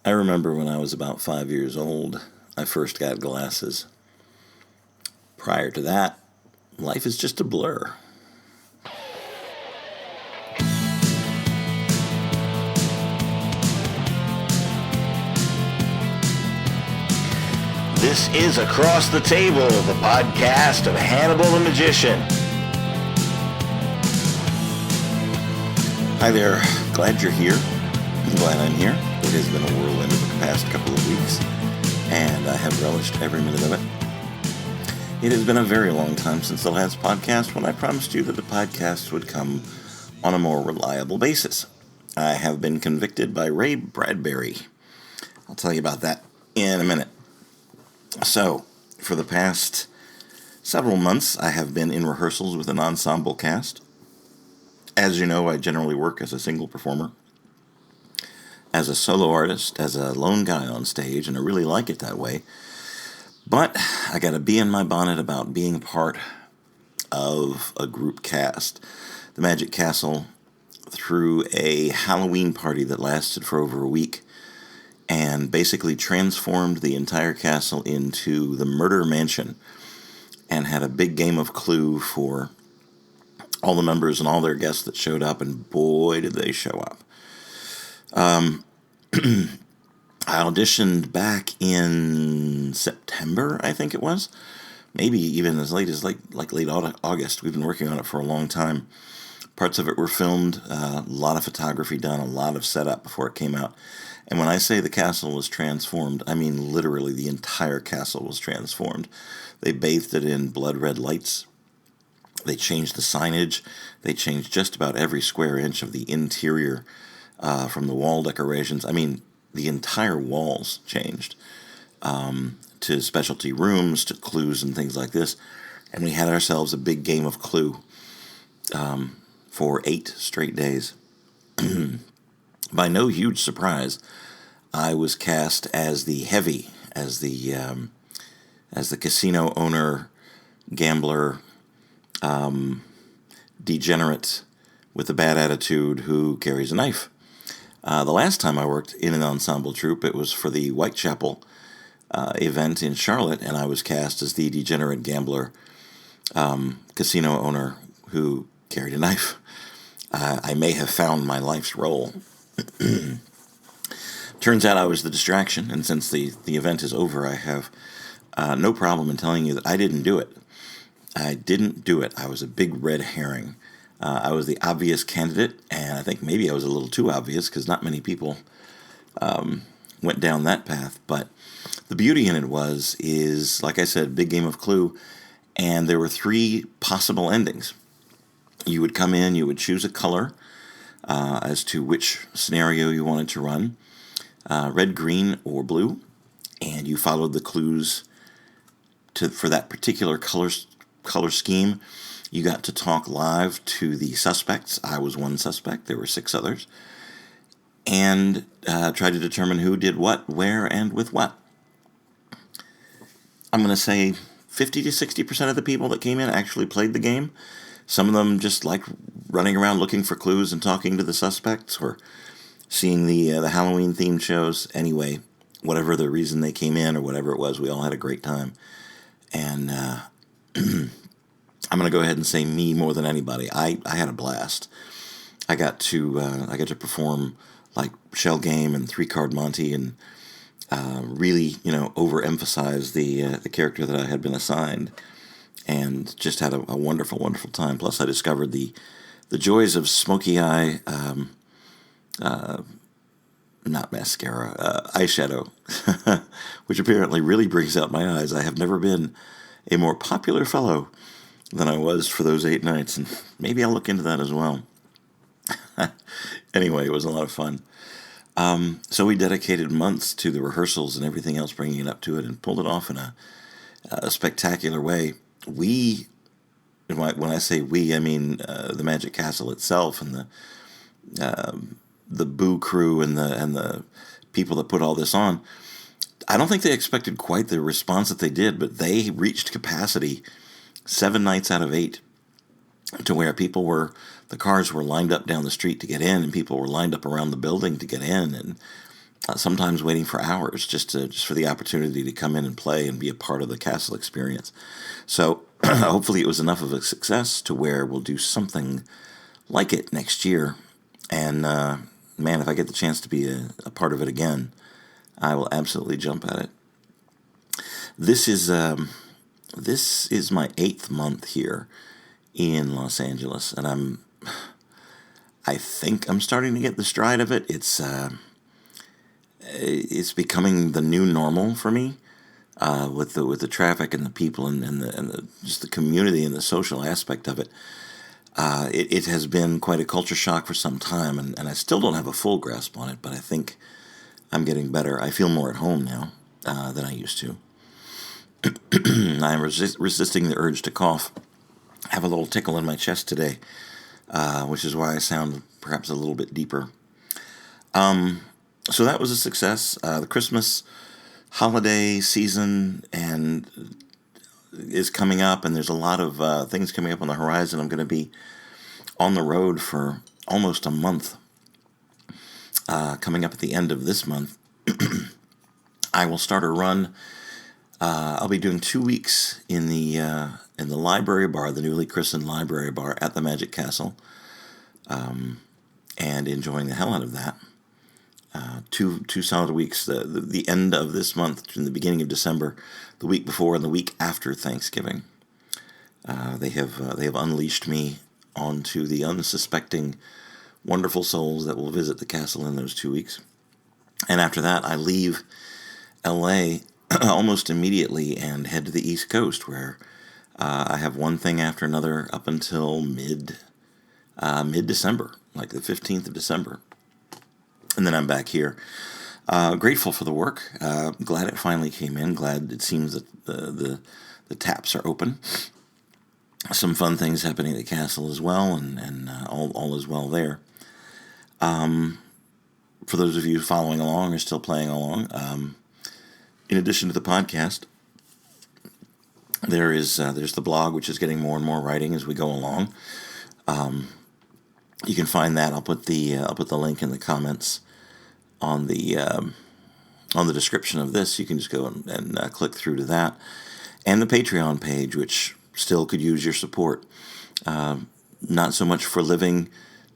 I remember when I was about 5 years old, I first got glasses. Prior to that, life is just a blur. This is Across the Table, the podcast of Hannibal the Magician. Hi there, glad you're here. I'm glad I'm here. It has been a whirlwind over the past couple of weeks, and I have relished every minute of it. It has been a very long time since the last podcast when I promised you that the podcast would come on a more reliable basis. I have been convicted by Ray Bradbury. I'll tell you about that in a minute. So, for the past several months, I have been in rehearsals with an ensemble cast. As you know, I generally work as a single performer, as a solo artist, as a lone guy on stage, and I really like it that way. But I got a bee in my bonnet about being part of a group cast. The Magic Castle threw a Halloween party that lasted for over a week and basically transformed the entire castle into the murder mansion and had a big game of Clue for all the members and all their guests that showed up, and boy, did they show up. I auditioned back in September, I think it was. Maybe even as late as late August. We've been working on it for a long time. Parts of it were filmed, a lot of photography done, a lot of setup before it came out. And when I say the castle was transformed, I mean literally the entire castle was transformed. They bathed it in blood red lights. They changed the signage. They changed just about every square inch of the interior from the wall decorations. I mean, the entire walls changed to specialty rooms, to clues and things like this. And we had ourselves a big game of Clue for 8 straight days. By no huge surprise, I was cast as the heavy, as the casino owner, gambler, degenerate with a bad attitude who carries a knife. The last time I worked in an ensemble troupe, it was for the Whitechapel event in Charlotte, and I was cast as the degenerate gambler, casino owner who carried a knife. I may have found my life's role. Turns out I was the distraction, and since the event is over, I have no problem in telling you that I didn't do it. I didn't do it. I was a big red herring. I was the obvious candidate, and I think maybe I was a little too obvious because not many people went down that path. But the beauty in it is, like I said, big game of Clue, and there were 3 possible endings. You would come in, you would choose a color as to which scenario you wanted to run, red, green, or blue, and you followed the clues for that particular color scheme. You got to talk live to the suspects. I was one suspect. There were 6 others. And try to determine who did what, where, and with what. I'm going to say 50 to 60% of the people that came in actually played the game. Some of them just like running around looking for clues and talking to the suspects or seeing the Halloween-themed shows. Anyway, whatever the reason they came in or whatever it was, we all had a great time. And I'm going to go ahead and say me more than anybody. I had a blast. I got to perform like Shell Game and 3-Card Monte and really, overemphasize the character that I had been assigned, and just had a wonderful, wonderful time. Plus, I discovered the joys of smoky eye, not mascara, eyeshadow, which apparently really brings out my eyes. I have never been a more popular fellow than I was for those 8 nights, and maybe I'll look into that as well. Anyway, it was a lot of fun. So we dedicated months to the rehearsals and everything else, bringing it up to it, and pulled it off in a spectacular way. When I say we, I mean the Magic Castle itself and the Boo crew and the people that put all this on. I don't think they expected quite the response that they did, but they reached capacity 7 nights out of 8 to where the cars were lined up down the street to get in, and people were lined up around the building to get in, and sometimes waiting for hours just for the opportunity to come in and play and be a part of the castle experience. So hopefully it was enough of a success to where we'll do something like it next year. And man, if I get the chance to be a part of it again, I will absolutely jump at it. This is my 8th month here in Los Angeles, and I think I'm starting to get the stride of it. It's becoming the new normal for me, with the traffic and the people and the just the community and the social aspect of it. It has been quite a culture shock for some time, and I still don't have a full grasp on it, but I think I'm getting better. I feel more at home now than I used to. I'm resisting the urge to cough. I have a little tickle in my chest today, which is why I sound perhaps a little bit deeper. So that was a success. The Christmas holiday season is coming up, and there's a lot of things coming up on the horizon. I'm going to be on the road for almost a month. Coming up at the end of this month, I will start a run. I'll be doing 2 weeks in the library bar, the newly christened library bar at the Magic Castle, and enjoying the hell out of that. Two solid weeks. The end of this month, in the beginning of December, the week before and the week after Thanksgiving. They have unleashed me onto the unsuspecting, wonderful souls that will visit the castle in those 2 weeks. And after that, I leave L.A. almost immediately and head to the East Coast, where I have one thing after another up until mid-December, like the 15th of December. And then I'm back here. Grateful for the work. Glad it finally came in. Glad it seems that the taps are open. Some fun things happening at the castle as well, and all is well there. For those of you following along or still playing along, in addition to the podcast, there's the blog, which is getting more and more writing as we go along. You can find that. I'll put the link in the comments on the description of this. You can just go and click through to that, and the Patreon page, which still could use your support. Not so much for living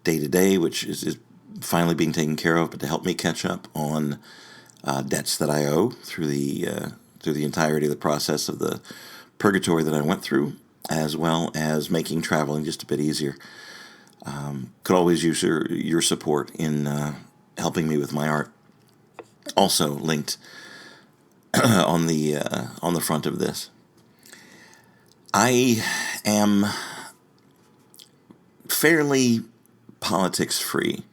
day to day, which is finally being taken care of, but to help me catch up on debts that I owe through the entirety of the process of the purgatory that I went through, as well as making traveling just a bit easier. Could always use your support in helping me with my art. Also linked on the front of this. I am fairly politics free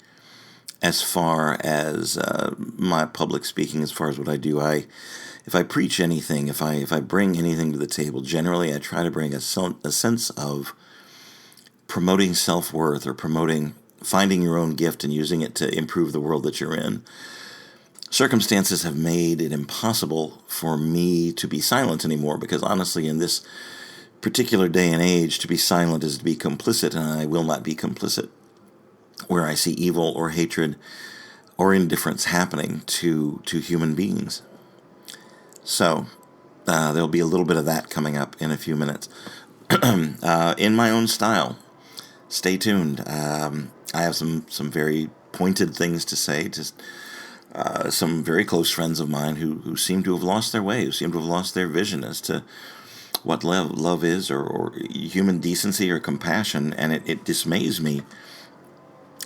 as far as my public speaking, as far as what I do. If I preach anything, if I bring anything to the table, generally I try to bring a sense of promoting self-worth, or promoting finding your own gift and using it to improve the world that you're in. Circumstances have made it impossible for me to be silent anymore, because honestly, in this particular day and age, to be silent is to be complicit, and I will not be complicit where I see evil or hatred or indifference happening to human beings. So there'll be a little bit of that coming up in a few minutes. In my own style. Stay tuned. I have some very pointed things to say to some very close friends of mine who seem to have lost their way, who seem to have lost their vision as to what love is, or human decency or compassion, and it dismays me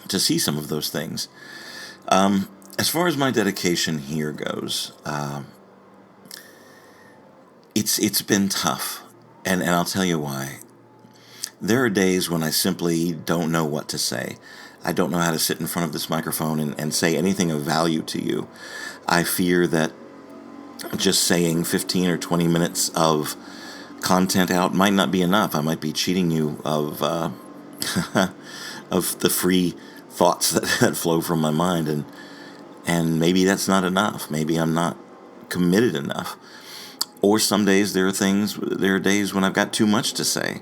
to see some of those things. As far as my dedication here goes, it's been tough, and I'll tell you why. There are days when I simply don't know what to say. I don't know how to sit in front of this microphone and say anything of value to you. I fear that just saying 15 or 20 minutes of content out might not be enough. I might be cheating you of of the free thoughts that flow from my mind, and maybe that's not enough. Maybe I'm not committed enough. Or some days there are days when I've got too much to say,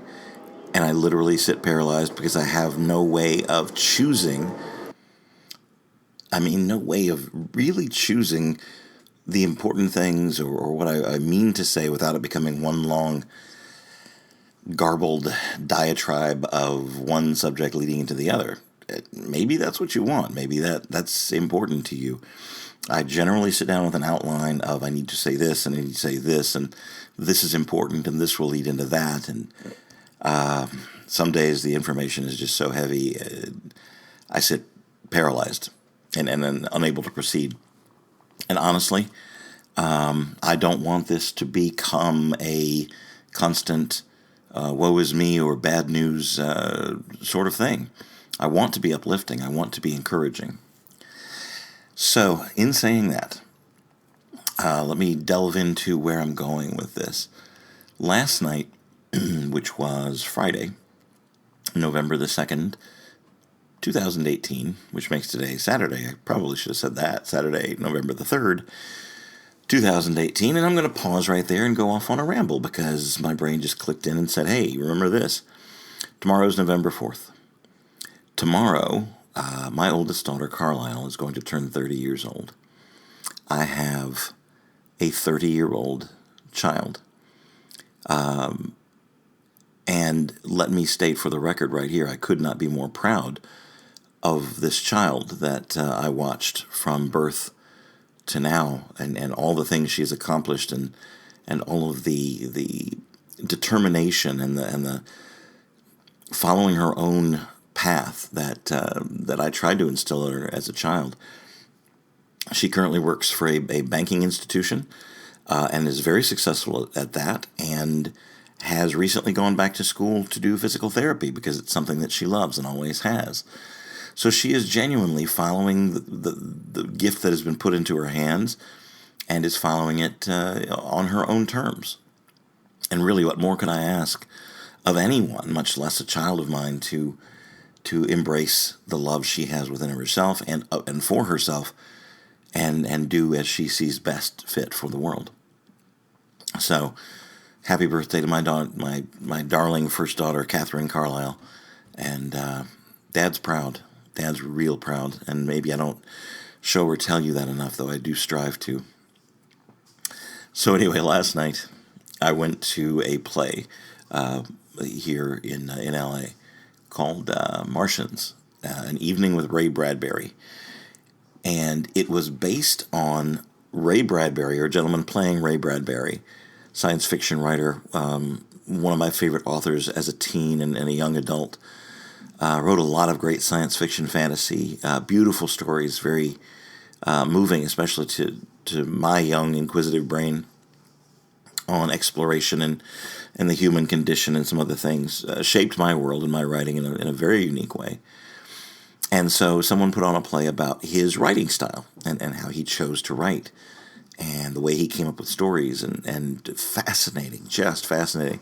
and I literally sit paralyzed because I have no way of choosing no way of really choosing the important things or what I mean to say without it becoming one long garbled diatribe of one subject leading into the other. Maybe that's what you want. Maybe that's important to you. I generally sit down with an outline of I need to say this and I need to say this and this is important and this will lead into that. And some days the information is just so heavy, I sit paralyzed and unable to proceed. And honestly, I don't want this to become a constant woe is me or bad news sort of thing. I want to be uplifting. I want to be encouraging. So, in saying that, let me delve into where I'm going with this. Last night, which was Friday, November the 2nd, 2018, which makes today Saturday. I probably should have said that. Saturday, November the 3rd, 2018. And I'm going to pause right there and go off on a ramble because my brain just clicked in and said, hey, remember this. Tomorrow's November 4th. Tomorrow, my oldest daughter, Carlisle, is going to turn 30 years old. I have a 30-year-old child. And let me state for the record right here, I could not be more proud of this child that I watched from birth to now and all the things she's accomplished and all of the determination and the following her own path that I tried to instill in her as a child. She currently works for a banking institution and is very successful at that and has recently gone back to school to do physical therapy because it's something that she loves and always has. So she is genuinely following the gift that has been put into her hands and is following it on her own terms. And really, what more could I ask of anyone, much less a child of mine, to embrace the love she has within herself and for herself and do as she sees best fit for the world. So, happy birthday to my darling first daughter, Catherine Carlisle. And Dad's proud. Dad's real proud. And maybe I don't show or tell you that enough, though I do strive to. So anyway, last night I went to a play here in LA called Martians, An Evening with Ray Bradbury. And it was based on Ray Bradbury, or a gentleman playing Ray Bradbury, science fiction writer, one of my favorite authors as a teen and a young adult. Wrote a lot of great science fiction fantasy, beautiful stories, very moving, especially to my young inquisitive brain, on exploration and the human condition and some other things. Shaped my world and my writing in a very unique way. And so someone put on a play about his writing style and how he chose to write and the way he came up with stories and fascinating, just fascinating.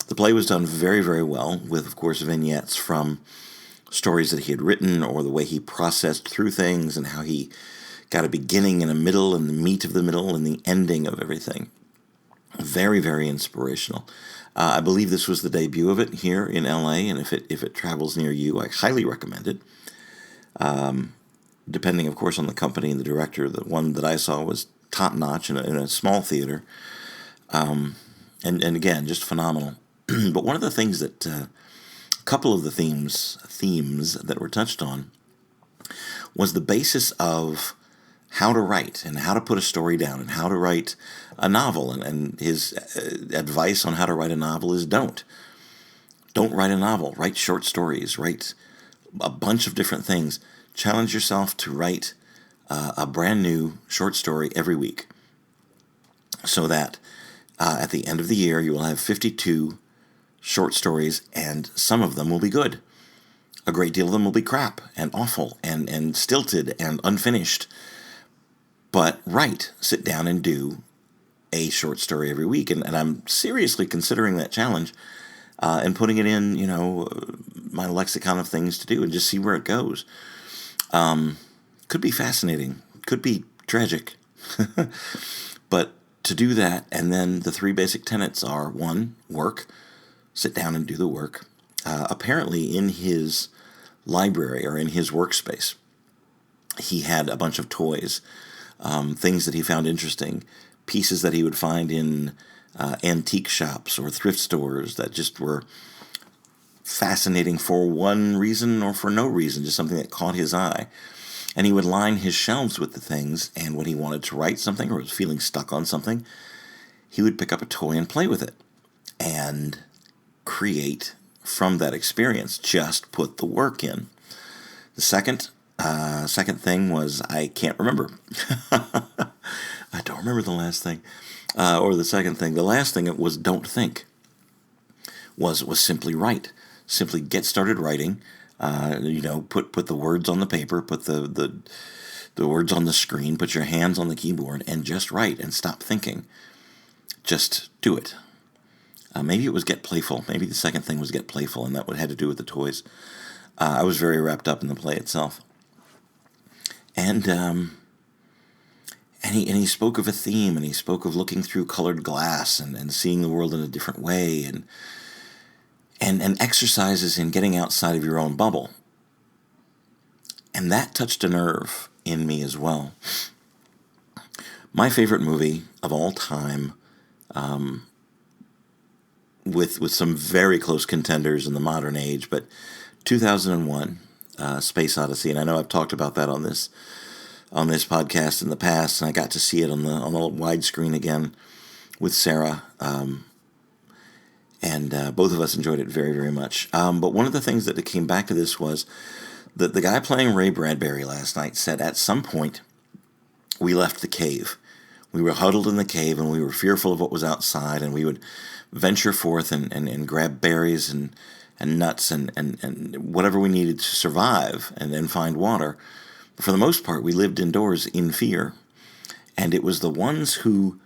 The play was done very, very well with, of course, vignettes from stories that he had written or the way he processed through things and how he got a beginning and a middle and the meat of the middle and the ending of everything. Very, very inspirational. I believe this was the debut of it here in LA, and if it travels near you, I highly recommend it. Depending, of course, on the company and the director, the one that I saw was top-notch in a small theater. And again, just phenomenal. But one of the things that, a couple of the themes that were touched on was the basis of how to write and how to put a story down and how to write a novel. And his advice on how to write a novel is don't. Don't write a novel. Write short stories. Write a bunch of different things. Challenge yourself to write a brand new short story every week so that at the end of the year you will have 52 short stories, and some of them will be good. A great deal of them will be crap and awful and stilted and unfinished. But sit down and do a short story every week. And I'm seriously considering that challenge and putting it in, my lexicon of things to do and just see where it goes. Could be fascinating. Could be tragic. But to do that, and then the three basic tenets are, 1, work. Sit down and do the work. Apparently in his library or in his workspace, he had a bunch of toys, things that he found interesting, pieces that he would find in antique shops or thrift stores that just were fascinating for one reason or for no reason, just something that caught his eye. And he would line his shelves with the things, and when he wanted to write something or was feeling stuck on something, he would pick up a toy and play with it and create from that experience. Just put the work in. The second thing was, I can't remember. I don't remember the last thing. Or the second thing. The last thing it was don't think. Was simply write. Simply get started writing. Put the words on the paper, put the words on the screen, put your hands on the keyboard, and just write and stop thinking. Just do it. Maybe it was get playful. Maybe the second thing was get playful, and that had to do with the toys. I was very wrapped up in the play itself. And he spoke of a theme, and he spoke of looking through colored glass and seeing the world in a different way, and exercises in getting outside of your own bubble. And that touched a nerve in me as well. My favorite movie of all time, with some very close contenders in the modern age, but 2001, Space Odyssey, and I know I've talked about that on this podcast in the past, and I got to see it on the widescreen again with Sarah, and both of us enjoyed it very, very much. But one of the things that came back to this was that the guy playing Ray Bradbury last night said at some point we left the cave. We were huddled in the cave, and we were fearful of what was outside, and we would venture forth and grab berries and nuts and whatever we needed to survive and then find water. But for the most part, we lived indoors in fear. And it was the ones who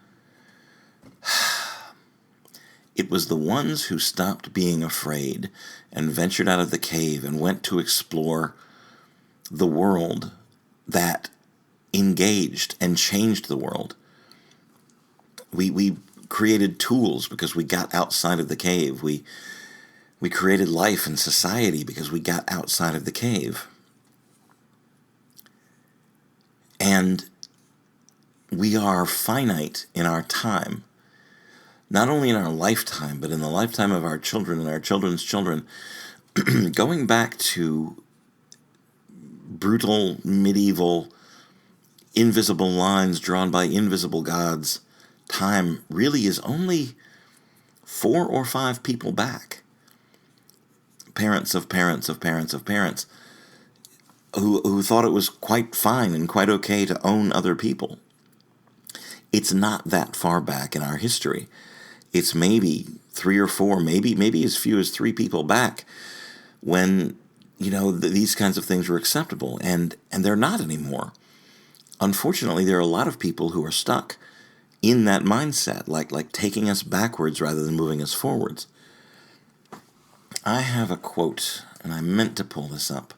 stopped being afraid and ventured out of the cave and went to explore the world that engaged and changed the world. We created tools because we got outside of the cave. We created life and society because we got outside of the cave. And we are finite in our time. Not only in our lifetime, but in the lifetime of our children and our children's children. Going back to brutal, medieval, invisible lines drawn by invisible gods, time really is only 4 or 5 people back. Parents of parents of parents of parents who thought it was quite fine and quite okay to own other people. It's not that far back in our history. It's maybe 3 or 4, maybe as few as 3 people back when, these kinds of things were acceptable, and they're not anymore. Unfortunately, there are a lot of people who are stuck in that mindset, like taking us backwards rather than moving us forwards. I have a quote, and I meant to pull this up.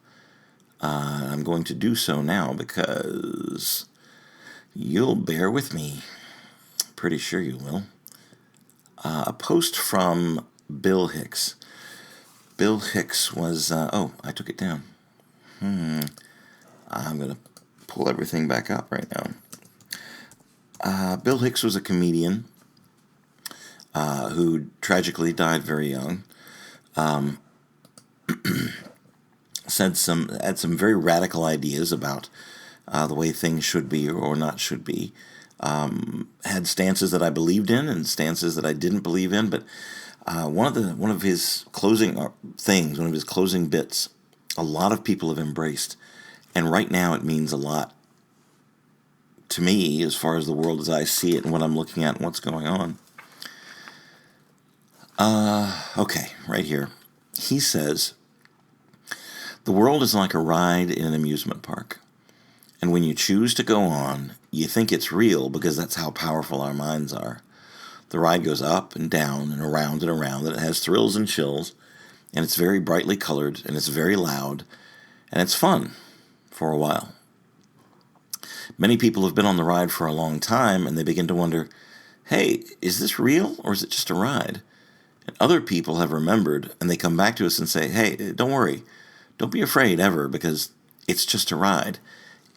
I'm going to do so now because you'll bear with me. Pretty sure you will. A post from Bill Hicks. Bill Hicks was... I took it down. I'm going to pull everything back up right now. Bill Hicks was a comedian who tragically died very young. Had some very radical ideas about the way things should be or not should be. Had stances that I believed in and stances that I didn't believe in. But one of his closing things, one of his closing bits, a lot of people have embraced, and right now it means a lot to me as far as the world as I see it and what I'm looking at and what's going on. Okay, right here. He says, "The world is like a ride in an amusement park. And when you choose to go on, you think it's real because that's how powerful our minds are. The ride goes up and down and around, and it has thrills and chills, and it's very brightly colored, and it's very loud, and it's fun for a while. Many people have been on the ride for a long time, and they begin to wonder, hey, is this real or is it just a ride? And other people have remembered, and they come back to us and say, hey, don't worry. Don't be afraid ever, because it's just a ride.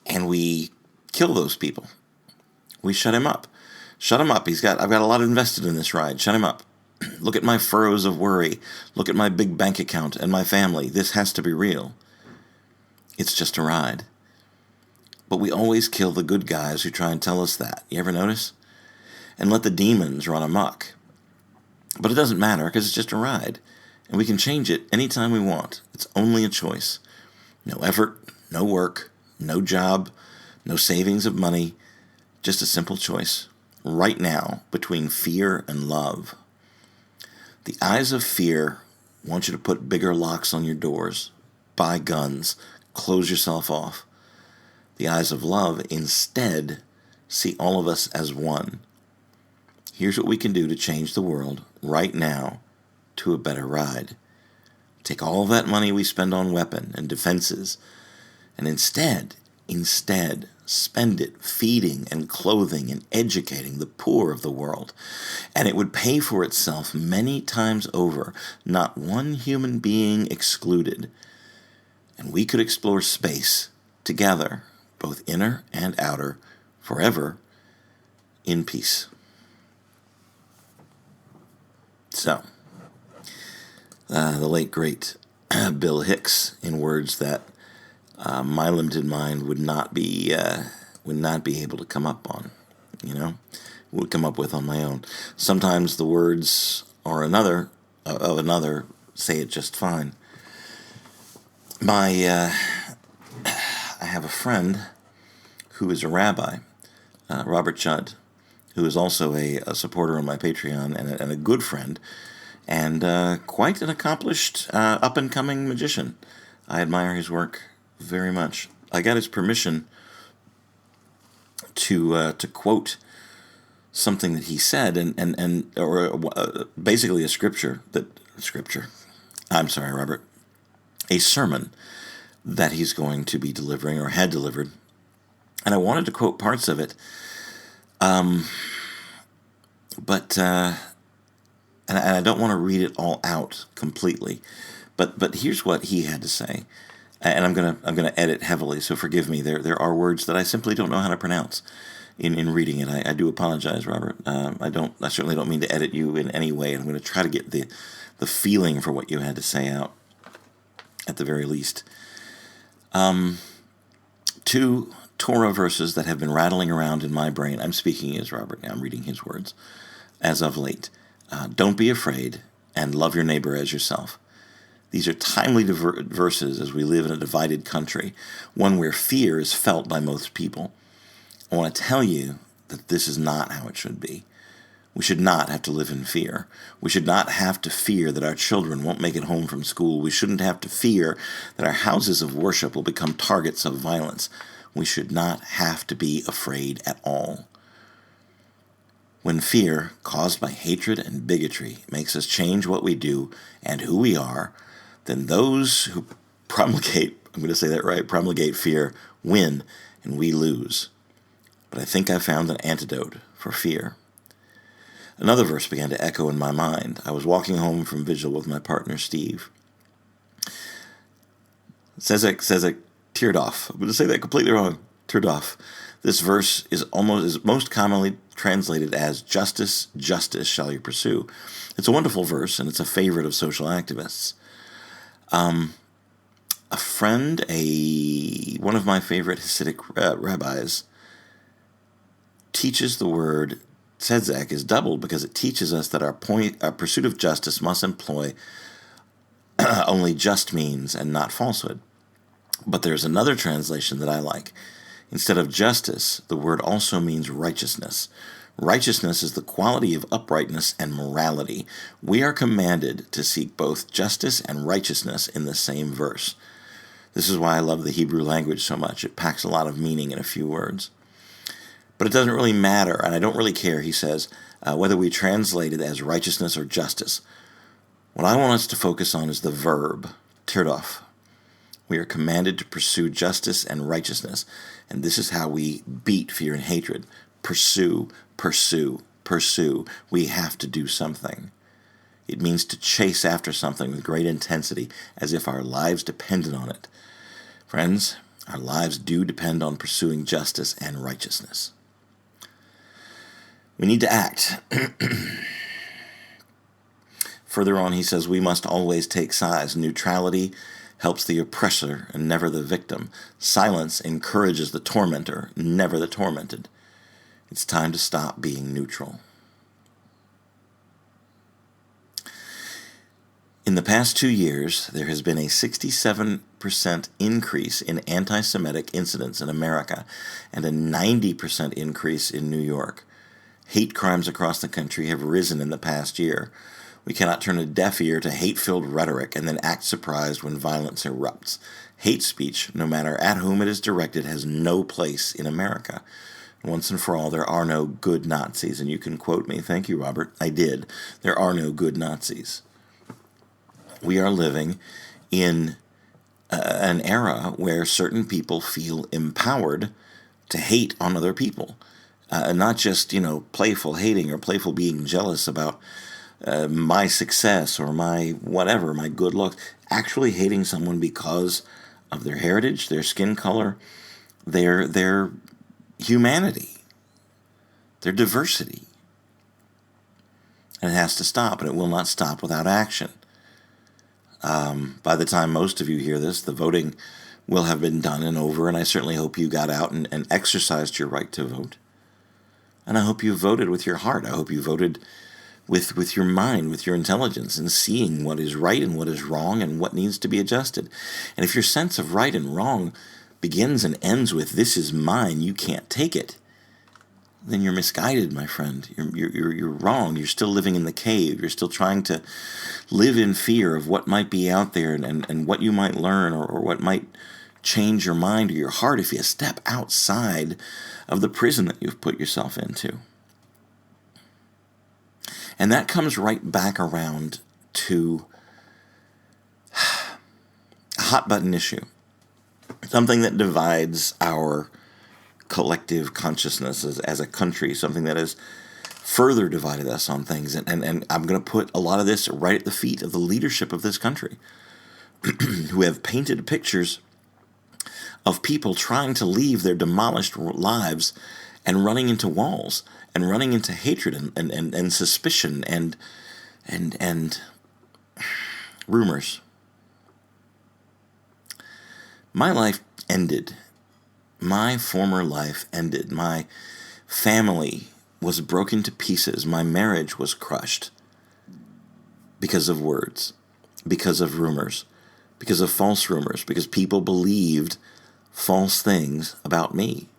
and we kill those people. We shut him up. Shut him up. I've got a lot invested in this ride. Shut him up. Look at my furrows of worry. Look at my big bank account and my family. This has to be real. It's just a ride. But we always kill the good guys who try and tell us that. You ever notice? And let the demons run amok. But it doesn't matter because it's just a ride. And we can change it anytime we want. It's only a choice. No effort, no work, no job, no savings of money. Just a simple choice. Right now, between fear and love. The eyes of fear want you to put bigger locks on your doors, buy guns, close yourself off. The eyes of love instead see all of us as one. Here's what we can do to change the world right now to a better ride. Take all of that money we spend on weapon and defenses, and instead, spend it feeding and clothing and educating the poor of the world. And it would pay for itself many times over, not one human being excluded. And we could explore space together, both inner and outer, forever, in peace. So, the late, great Bill Hicks, in words that my limited mind would not be able to come up on, would come up with on my own. Sometimes the words of another say it just fine. I have a friend who is a rabbi, Robert Judd, who is also a supporter on my Patreon and a good friend, and quite an accomplished up-and-coming magician. I admire his work very much. I got his permission to quote something that he said, or basically a scripture. I'm sorry, Robert. A sermon that he's going to be delivering or had delivered, and I wanted to quote parts of it, but and I don't want to read it all out completely, but here's what he had to say. And I'm gonna edit heavily, so forgive me. There are words that I simply don't know how to pronounce in reading it. I do apologize, Robert. I certainly don't mean to edit you in any way. I'm going to try to get the feeling for what you had to say out, at the very least. 2 Torah verses that have been rattling around in my brain. I'm speaking as Robert now. I'm reading his words as of late. Don't be afraid, and love your neighbor as yourself. These are timely verses as we live in a divided country, one where fear is felt by most people. I want to tell you that this is not how it should be. We should not have to live in fear. We should not have to fear that our children won't make it home from school. We shouldn't have to fear that our houses of worship will become targets of violence. We should not have to be afraid at all. When fear, caused by hatred and bigotry, makes us change what we do and who we are, then those who promulgate fear win and we lose. But I think I found an antidote for fear. Another verse began to echo in my mind. I was walking home from vigil with my partner, Steve. Sezek teared off. I'm going to say that completely wrong. Teared off. This verse is most commonly translated as justice, justice shall you pursue. It's a wonderful verse, and it's a favorite of social activists. A friend, one of my favorite Hasidic rabbis, teaches the word tzedek is doubled because it teaches us that our pursuit of justice must employ only just means and not falsehood. But there's another translation that I like. Instead of justice, the word also means righteousness. Righteousness is the quality of uprightness and morality. We are commanded to seek both justice and righteousness in the same verse. This is why I love the Hebrew language so much. It packs a lot of meaning in a few words. But it doesn't really matter, and I don't really care, he says, whether we translate it as righteousness or justice. What I want us to focus on is the verb, tirdof. We are commanded to pursue justice and righteousness, and this is how we beat fear and hatred. Pursue, pursue, pursue. We have to do something. It means to chase after something with great intensity, as if our lives depended on it. Friends, Our lives do depend on pursuing justice and righteousness. We need to act. Further on, he says, we must always take sides. Neutrality helps the oppressor and never the victim. Silence encourages the tormentor, never the tormented. It's time to stop being neutral. In the past 2 years, there has been a 67% increase in anti-Semitic incidents in America and a 90% increase in New York. Hate crimes across the country have risen in the past year. We cannot turn a deaf ear to hate-filled rhetoric and then act surprised when violence erupts. Hate speech, no matter at whom it is directed, has no place in America. Once and for all, there are no good Nazis. And you can quote me. Thank you, Robert. I did. There are no good Nazis. We are living in an era where certain people feel empowered to hate on other people. Not just, playful hating or playful being jealous about my success or my whatever, my good looks. Actually hating someone because of their heritage, their skin color, their humanity, their diversity. And it has to stop, and it will not stop without action. By the time most of you hear this, the voting will have been done and over, and I certainly hope you got out and exercised your right to vote. And I hope you voted with your heart. I hope you voted with your mind, with your intelligence, and seeing what is right and what is wrong and what needs to be adjusted. And if your sense of right and wrong begins and ends with "this is mine, you can't take it," then you're misguided, my friend. You're wrong. You're still living in the cave. You're still trying to live in fear of what might be out there and what you might learn or what might change your mind or your heart if you step outside of the prison that you've put yourself into. And that comes right back around to a hot-button issue, something that divides our collective consciousness as a country, something that has further divided us on things. And I'm going to put a lot of this right at the feet of the leadership of this country, who have painted pictures of people trying to leave their demolished lives and running into walls and running into hatred and suspicion and rumors. My life ended. My former life ended. My family was broken to pieces. My marriage was crushed because of words, because of rumors, because of false rumors, because people believed false things about me.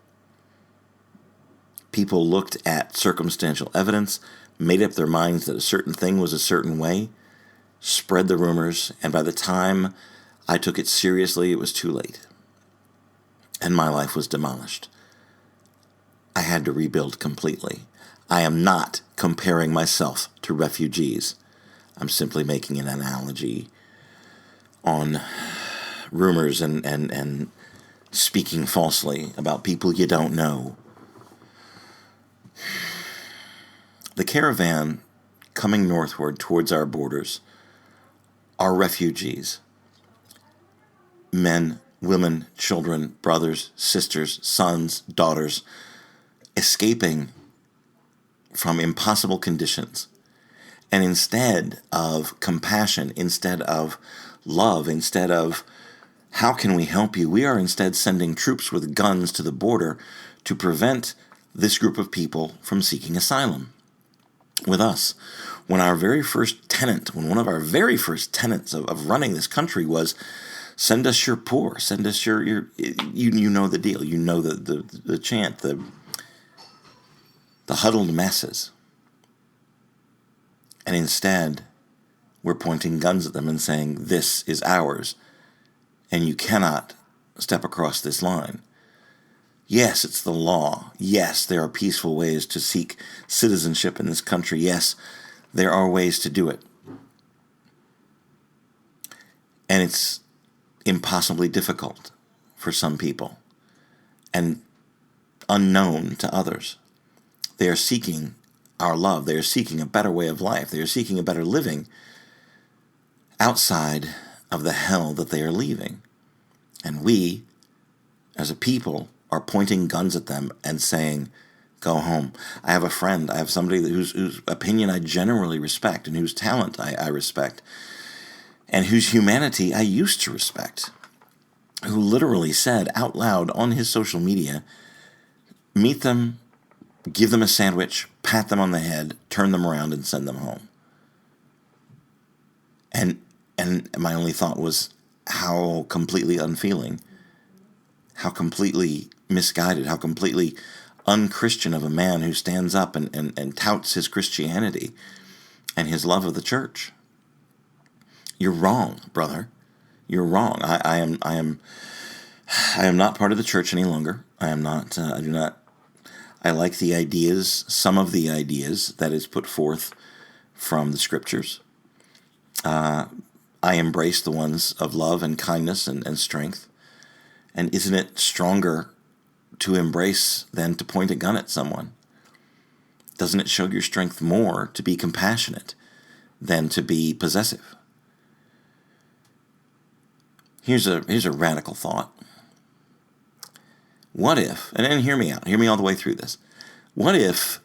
People looked at circumstantial evidence, made up their minds that a certain thing was a certain way, spread the rumors, and by the time I took it seriously, it was too late. And my life was demolished. I had to rebuild completely. I am not comparing myself to refugees. I'm simply making an analogy on rumors and speaking falsely about people you don't know. The caravan coming northward towards our borders are refugees. Men, women, children, brothers, sisters, sons, daughters, escaping from impossible conditions. And instead of compassion, instead of love, instead of how can we help you, we are instead sending troops with guns to the border to prevent this group of people from seeking asylum with us. When one of our very first tenets of running this country was, send us your poor, send us your you know the deal, you know the chant, the huddled masses. And instead, we're pointing guns at them and saying, this is ours, and you cannot step across this line. Yes, it's the law. Yes, there are peaceful ways to seek citizenship in this country. Yes, there are ways to do it. And it's impossibly difficult for some people and unknown to others. They are seeking our love. They are seeking a better way of life. They are seeking a better living outside of the hell that they are leaving. And we as a people, are pointing guns at them and saying, go home. I have a friend, I have somebody whose opinion I generally respect and whose talent I respect and whose humanity I used to respect, who literally said out loud on his social media, meet them, give them a sandwich, pat them on the head, turn them around, and send them home. And my only thought was how completely unfeeling, how completely misguided, how completely unchristian of a man who stands up and touts his Christianity and his love of the church. You're wrong, brother. You're wrong. I am not part of the church any longer. I am not. I do not. I like the ideas, some of the ideas that is put forth from the scriptures. I embrace the ones of love and kindness and strength. And isn't it stronger to embrace than to point a gun at someone? Doesn't it show your strength more to be compassionate than to be possessive? Here's a radical thought. What if, and hear me out, hear me all the way through this. What if,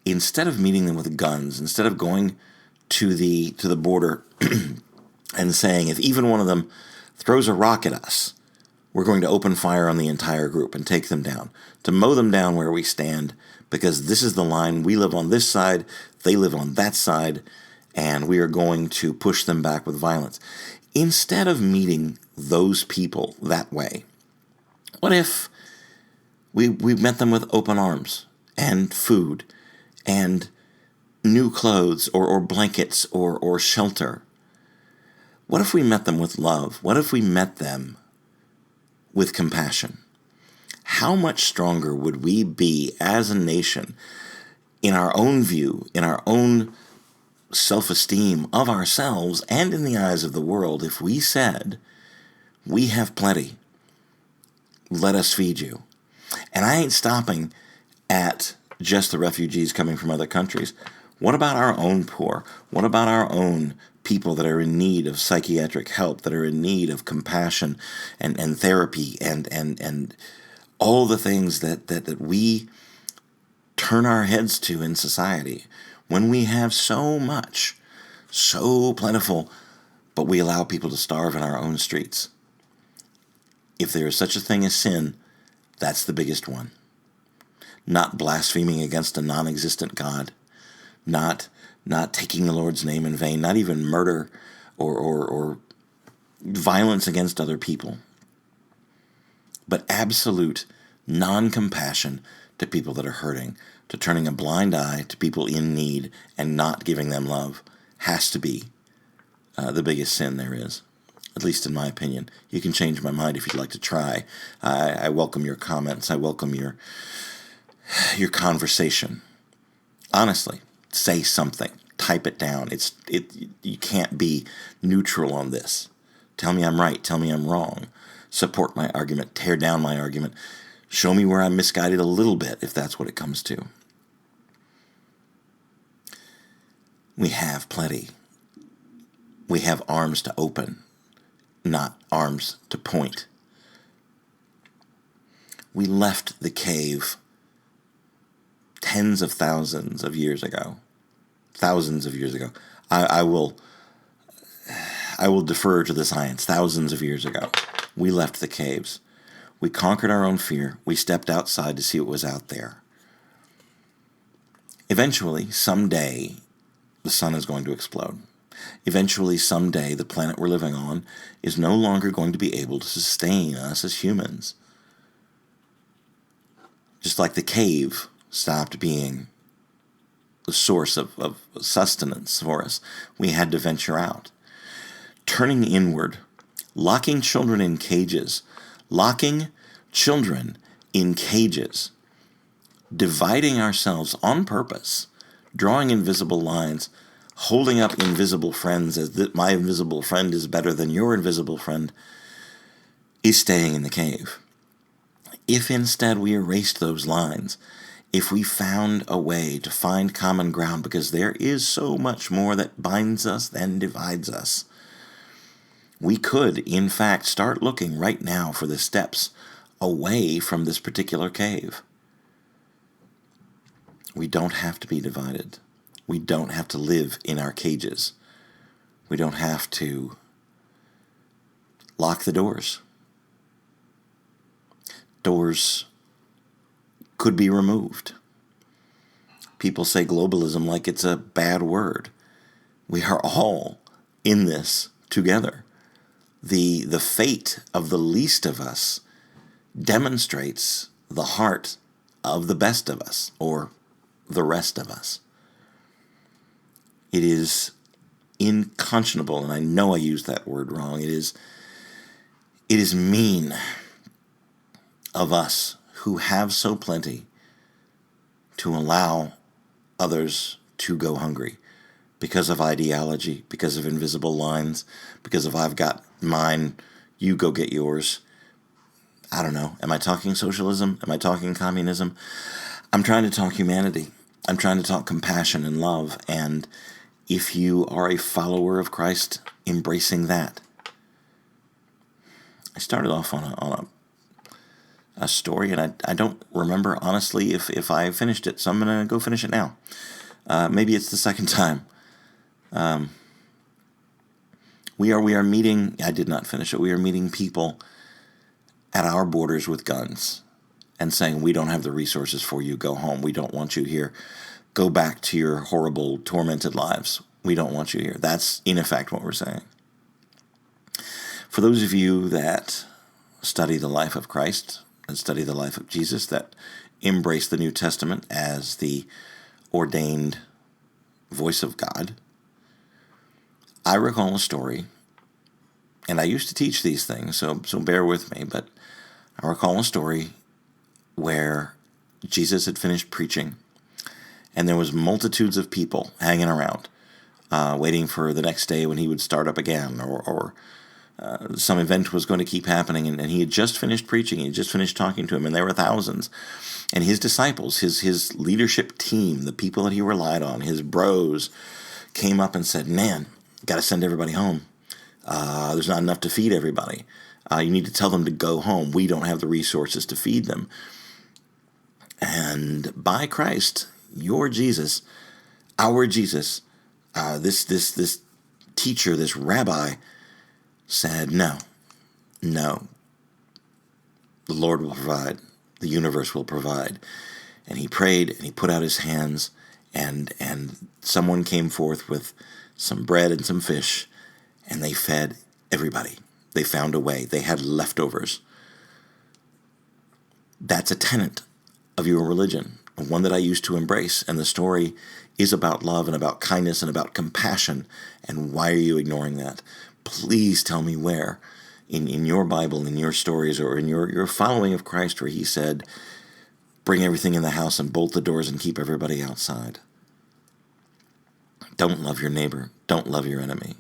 instead of meeting them with guns, instead of going to the border and saying, if even one of them throws a rock at us, we're going to open fire on the entire group and take them down, to mow them down where we stand, because this is the line. We live on this side, they live on that side, and we are going to push them back with violence. Instead of meeting those people that way, what if we met them with open arms and food and new clothes or blankets or shelter? What if we met them with love? What if we met them with compassion? How much stronger would we be as a nation in our own view, in our own self-esteem of ourselves and in the eyes of the world if we said, we have plenty, let us feed you? And I ain't stopping at just the refugees coming from other countries. What about our own poor? What about our own people that are in need of psychiatric help, that are in need of compassion and therapy and all the things that we turn our heads to in society when we have so much, so plentiful, but we allow people to starve in our own streets? If there is such a thing as sin, that's the biggest one. Not blaspheming against a non-existent God, not taking the Lord's name in vain, not even murder or violence against other people, but absolute non-compassion to people that are hurting, to turning a blind eye to people in need and not giving them love has to be the biggest sin there is, at least in my opinion. You can change my mind if you'd like to try. I welcome your comments. I welcome your conversation. Honestly, say something. Type it down. You can't be neutral on this. Tell me I'm right. Tell me I'm wrong. Support my argument. Tear down my argument. Show me where I'm misguided a little bit, if that's what it comes to. We have plenty. We have arms to open, not arms to point. We left the cave tens of thousands of years ago. Thousands of years ago. I will defer to the science. Thousands of years ago, we left the caves. We conquered our own fear. We stepped outside to see what was out there. Eventually, someday, the sun is going to explode. Eventually, someday, the planet we're living on is no longer going to be able to sustain us as humans. Just like the cave stopped being the source of sustenance for us, we had to venture out. Turning inward, locking children in cages, dividing ourselves on purpose, drawing invisible lines, holding up invisible friends as that my invisible friend is better than your invisible friend, is staying in the cave. If instead we erased those lines, if we found a way to find common ground, because there is so much more that binds us than divides us, we could, in fact, start looking right now for the steps away from this particular cave. We don't have to be divided. We don't have to live in our cages. We don't have to lock the doors. Doors could be removed. People say globalism like it's a bad word. We are all in this together. The fate of the least of us demonstrates the heart of the best of us, or the rest of us. It is unconscionable, and I know I used that word wrong. It is mean of us who have so plenty to allow others to go hungry because of ideology, because of invisible lines, because of I've got mine, you go get yours. I don't know. Am I talking socialism? Am I talking communism? I'm trying to talk humanity. I'm trying to talk compassion and love. And if you are a follower of Christ, embracing that. I started off on a story, and I don't remember, honestly, if I finished it, so I'm going to go finish it now. Maybe it's the second time. We are meeting, I did not finish it, we are meeting people at our borders with guns and saying, we don't have the resources for you, go home, we don't want you here, go back to your horrible, tormented lives, we don't want you here. That's, in effect, what we're saying. For those of you that study the life of Christ and study the life of Jesus, that embrace the New Testament as the ordained voice of God, I recall a story, and I used to teach these things, so bear with me, but I recall a story where Jesus had finished preaching, and there was multitudes of people hanging around, waiting for the next day when he would start up again, or some event was going to keep happening, and he had just finished preaching, he had just finished talking to him, and there were thousands. And his disciples, his leadership team, the people that he relied on, his bros, came up and said, man, got to send everybody home. There's not enough to feed everybody. You need to tell them to go home. We don't have the resources to feed them. And by Christ, your Jesus, our Jesus, this teacher, this rabbi, said, no, the Lord will provide. The universe will provide. And he prayed, and he put out his hands, and someone came forth with some bread and some fish, and they fed everybody. They found a way. They had leftovers. That's a tenet of your religion, one that I used to embrace, and the story is about love and about kindness and about compassion. And why are you ignoring that? Please tell me where in your Bible, in your stories, or in your following of Christ, where he said, bring everything in the house and bolt the doors and keep everybody outside. Don't love your neighbor. Don't love your enemy.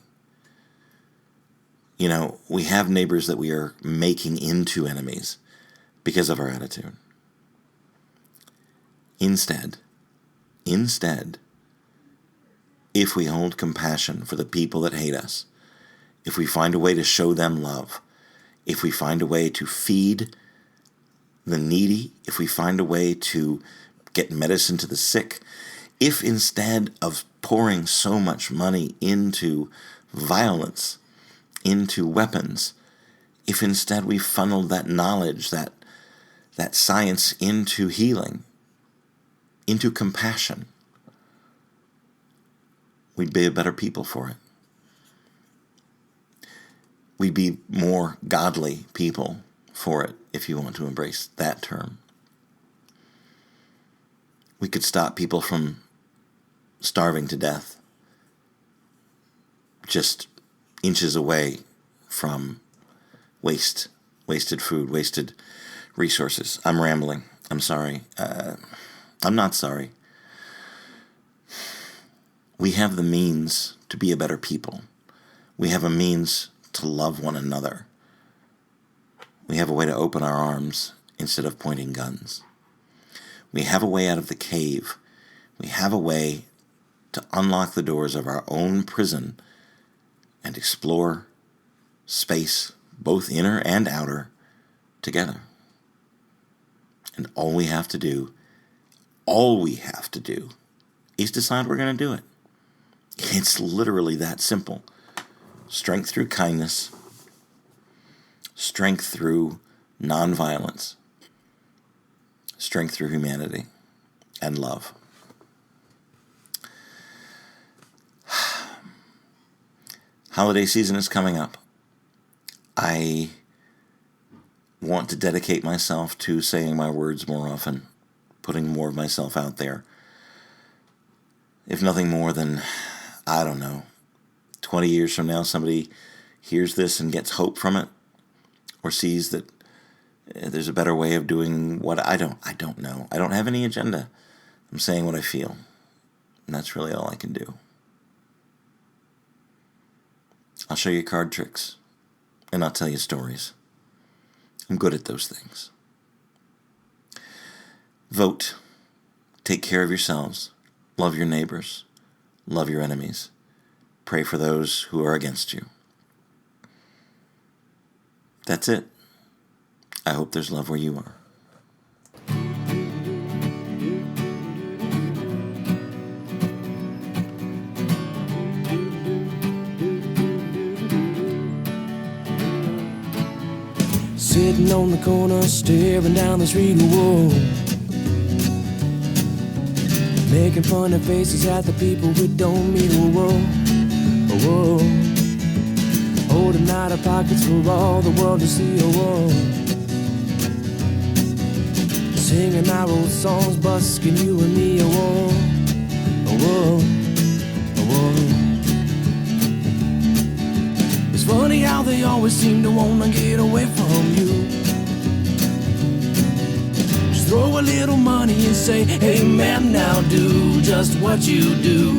You know, we have neighbors that we are making into enemies because of our attitude. Instead, if we hold compassion for the people that hate us, if we find a way to show them love, if we find a way to feed the needy, if we find a way to get medicine to the sick, if instead of pouring so much money into violence, into weapons, if instead we funneled that knowledge, that science into healing, into compassion, we'd be a better people for it. We'd be more godly people for it, if you want to embrace that term. We could stop people from starving to death just inches away from wasted food, wasted resources. I'm rambling. I'm sorry. I'm not sorry. We have the means to be a better people. We have a means to love one another. We have a way to open our arms instead of pointing guns. We have a way out of the cave. We have a way to unlock the doors of our own prison and explore space, both inner and outer, together. And all we have to do is decide we're going to do it. It's literally that simple. Strength through kindness, strength through nonviolence, strength through humanity, and love. Holiday season is coming up. I want to dedicate myself to saying my words more often, putting more of myself out there. If nothing more than, 20 years from now, somebody hears this and gets hope from it, or sees that there's a better way of doing what I don't know. I don't have any agenda. I'm saying what I feel, and that's really all I can do. I'll show you card tricks, and I'll tell you stories. I'm good at those things. Vote. Take care of yourselves. Love your neighbors. Love your enemies. Pray for those who are against you. That's it. I hope there's love where you are. Sitting on the corner, staring down the street, whoa, making funny faces at the people we don't meet, whoa, whoa, holding out our pockets for all the world to see, whoa, singing our old songs, busking you and me, whoa, whoa, whoa. It's funny how they always seem to wanna get away from you. Just throw a little money and say, hey man, now do just what you do.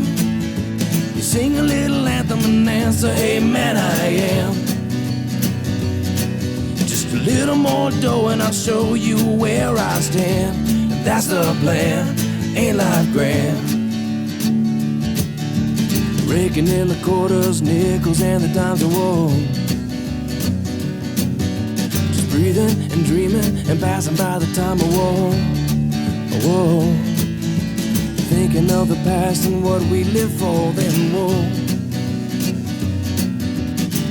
You sing a little anthem and answer, hey man, I am. Just a little more dough and I'll show you where I stand. And that's the plan, ain't life grand? Raking in the quarters, nickels, and the dimes of woe. Just breathing and dreaming and passing by the time of woe. Whoa. Thinking of the past and what we live for, then whoa.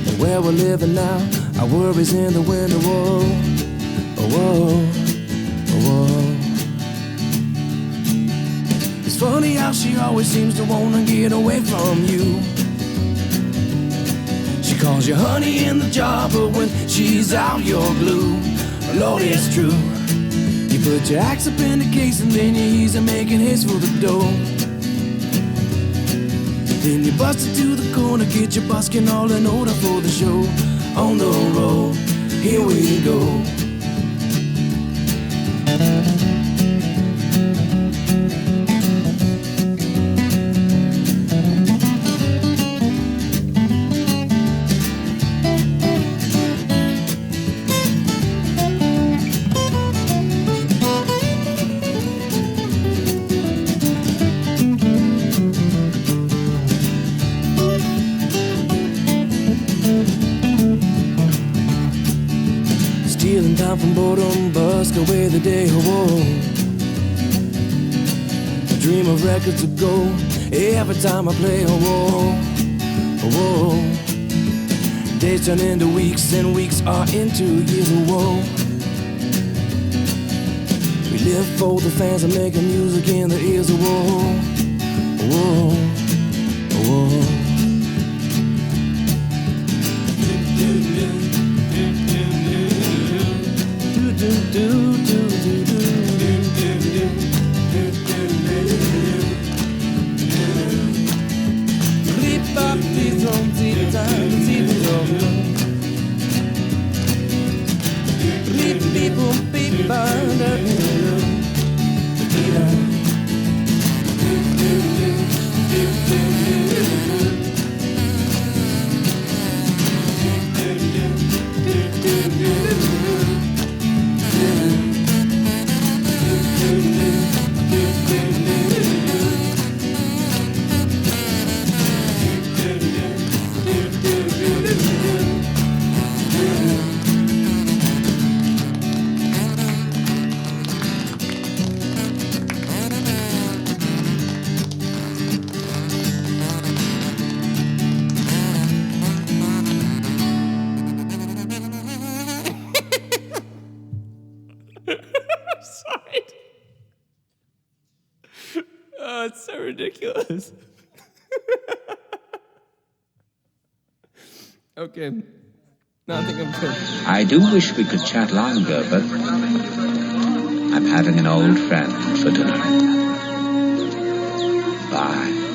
And where we're living now, our worries in the winter, whoa. Whoa. Whoa. It's funny how she always seems to wanna get away from you. She calls you honey in the jar, but when she's out, you're glue. Lord, it's true. You put your axe up in the case and then you ease and making haste for the door. Then you bust into the corner, get your busking all in order for the show. On the road, here we go. Stealing time from boredom, busk away the day, whoa. Dream of records to go every time I play, whoa, whoa. Days turn into weeks and weeks are into years, whoa. We live for the fans and making music in their ears, whoa, whoa, whoa. it's so ridiculous. Okay. No, I think I'm good. I do wish we could chat longer, but I'm having an old friend for dinner. Bye.